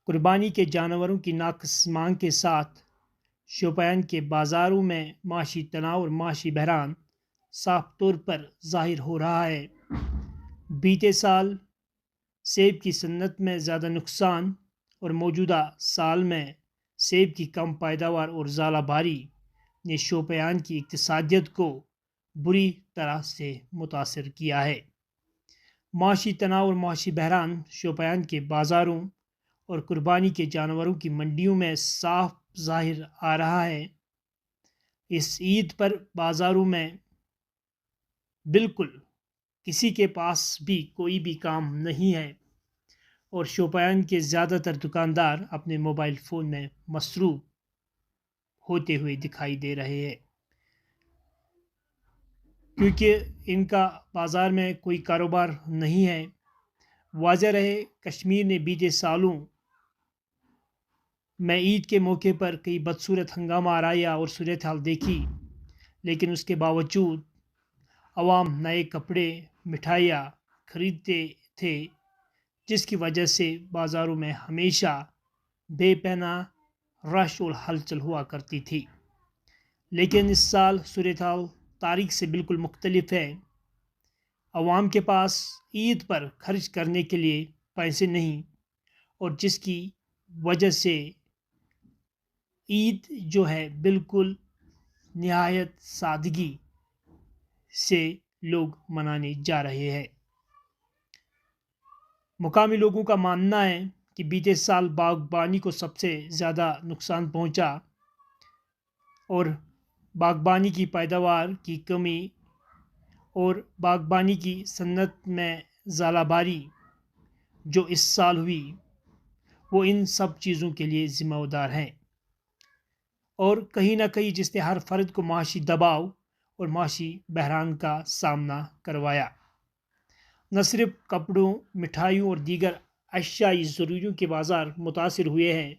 قربانی کے جانوروں کی ناقص مانگ کے ساتھ شوپیان کے بازاروں میں معاشی تناؤ اور معاشی بحران صاف طور پر ظاہر ہو رہا ہے۔ بیتے سال سیب کی صنعت میں زیادہ نقصان اور موجودہ سال میں سیب کی کم پیداوار اور ژالہ باری نے شوپیان کی اقتصادیت کو بری طرح سے متاثر کیا ہے۔ معاشی تناؤ اور معاشی بحران شوپیان کے بازاروں اور قربانی کے جانوروں کی منڈیوں میں صاف ظاہر آ رہا ہے۔ اس عید پر بازاروں میں بالکل کسی کے پاس بھی کوئی بھی کام نہیں ہے اور شوپیان کے زیادہ تر دکاندار اپنے موبائل فون میں مصروف ہوتے ہوئے دکھائی دے رہے ہیں، کیونکہ ان کا بازار میں کوئی کاروبار نہیں ہے۔ واضح رہے، کشمیر نے بیتے سالوں میں عید کے موقع پر کئی بدصورت ہنگامہ آرائیاں اور صورتحال دیکھی، لیکن اس کے باوجود عوام نئے کپڑے، مٹھائیاں خریدتے تھے، جس کی وجہ سے بازاروں میں ہمیشہ بے پناہ رش اور ہلچل ہوا کرتی تھی۔ لیکن اس سال صورتحال تاریخ سے بالکل مختلف ہے۔ عوام کے پاس عید پر خرچ کرنے کے لیے پیسے نہیں، اور جس کی وجہ سے عید جو ہے بالکل نہایت سادگی سے لوگ منانے جا رہے ہیں۔ مقامی لوگوں کا ماننا ہے کہ بیتے سال باغبانی کو سب سے زیادہ نقصان پہنچا اور باغبانی کی پیداوار کی کمی اور باغبانی کی صنعت میں ژالہ باری جو اس سال ہوئی، وہ ان سب چیزوں کے لیے ذمہ دار ہیں، اور کہیں نہ کہیں جس نے ہر فرد کو معاشی دباؤ اور معاشی بحران کا سامنا کروایا۔ نہ صرف کپڑوں، مٹھائیوں اور دیگر اشیائی ضروریوں کے بازار متاثر ہوئے ہیں،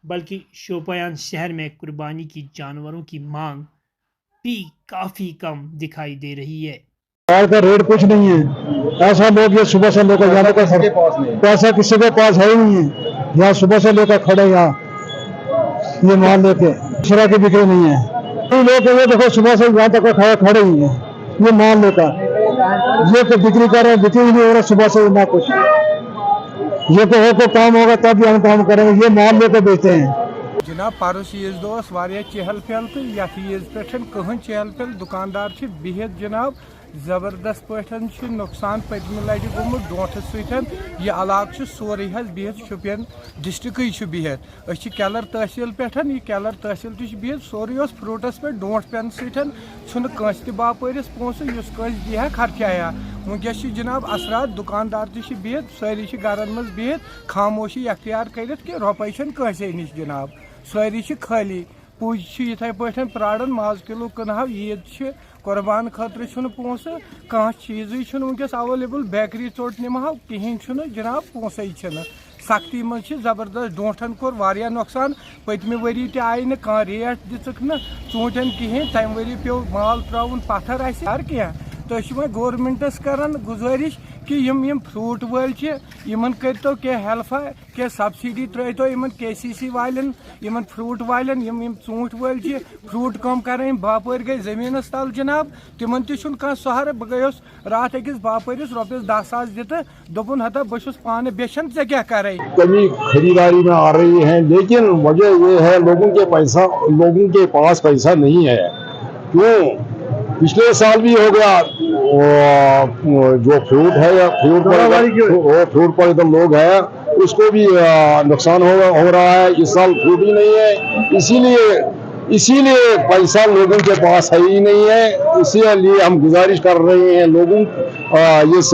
بلکہ شوپیان شہر میں قربانی کی جانوروں کی مانگ بھی کافی کم دکھائی دے رہی ہے۔ مال کا ریٹ کچھ نہیں ہے، ایسا لوگ یہ صبح سے لے کر جانے کا پیسہ کسی کے پاس ہے ہی نہیں ہے، یہاں صبح سے لے کر کھڑے یہاں یہ مال لے کے شرح کی بکری نہیں ہے، کئی لوگ یہ دیکھو صبح سے یہاں تک کھڑے ہی ہیں یہ مال لے کر، یہ کہ بکری کر رہے ہیں، بکری نہیں ہو رہا صبح سے نہ کچھ، یہ کہ ہو کو کام ہوگا تب ہم کام کریں گے، یہ مال لے کے بیچتے ہیں۔ جناب پرس عیز دہ واریاہ چہل پہل تو یتھ عیز پہ کہن چہل پہل دکاندار بہت جناب زبردست پہ نقصان پتمہ لٹہ گومت ڈونٹھ ستھ یہ علاقہ سوری حظ بہت شوپین ڈسٹرکے بہت اس کیلر تحصیل پہ یہ کیلر تحصیل تہ بہت سوری فروٹس پہ ڈونٹھ پین سن کنس تہ باپارس پونسہ اس کنس دی خرچایا ونکس جناب اثرات دکاندار تہ بہت ساری گھرن مز بہت خاموشی اختیار کرت کہ روپے کنسے نش جناب ساری خالی پوج یتھے پہ پرارن ماز کلو کنہو عید قربان خاطر پونسہ کھانا چیز ونکس اویلیبل بیکری ژوٹ نمہو کہین جناب پونسے سختی مز زبردست ڈونٹھن کور واریاہ نقصان پتمہ وری تہ آئی نہ کھانا ریٹ دژک نا ژوٗنٛٹھٮ۪ن کہین تمہ وری پیو مال تراون پتھر اسہ ہر کینٛہہ تھی وۄنۍ گورمنٹس کران گزٲرش کہ یم فروٹ وٲلۍ یمن کرتو کینٛہہ ہیلفا کینٛہہ سبسڈی ترٲیتو یمن KCC والٮ۪ن یمن فروٹ والٮ۪ن یم ژوٗنٛٹھۍ وٲلۍ فروٹ کٲم کران باپٲرۍ گٔے زٔمیٖنس تل جناب تمن تہ چھُنہٕ کانٛہہ سہارٕ بہٕ گٔیوس راتھ أکِس باپٲرِس رۄپیس 10,000 دِتہٕ دوٚپُن ہتا بہٕ چھُس پانہٕ بیچھان ژےٚ کیٛاہ کرے کمی خریداری میں آ رہی ہے، لیکن وجہ یہ ہے لوگوں کے پاس پیسہ نہیں ہے۔ کیوں؟ پچھلے سال بھی ہو گیا جو فروٹ ہے یا فروٹ پر ادھر لوگ ہے اس کو بھی نقصان ہو رہا ہے، اس سال فروٹ ہی نہیں ہے، اسی لیے پیسہ لوگوں کے پاس ہے ہی نہیں ہے، اسی لیے ہم گزارش کر رہے ہیں لوگوں اس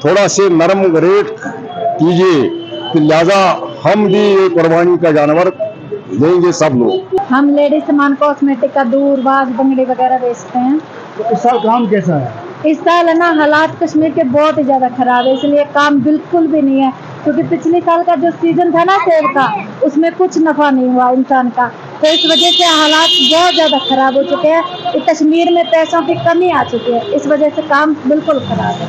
تھوڑا سے نرم ریٹ کیجیے، لہذا ہم بھی قربانی کا جانور لیں گے سب لوگ۔ ہم لیڈیز سامان کاسمیٹک کا دور باغ بنگڑی وغیرہ بیچتے ہیں۔ اس سال کام کیسا ہے؟ اس سال ہے نا حالات کشمیر کے بہت ہی زیادہ خراب ہے، اس لیے کام بالکل بھی نہیں ہے، کیونکہ پچھلے سال کا جو سیزن تھا نا سیب کا اس میں کچھ نفع نہیں ہوا انسان کا، تو اس وجہ سے حالات بہت زیادہ خراب ہو چکے ہیں، کشمیر میں پیسوں کی کمی آ چکی ہے، اس وجہ سے کام بالکل خراب ہے۔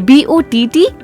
BOTT,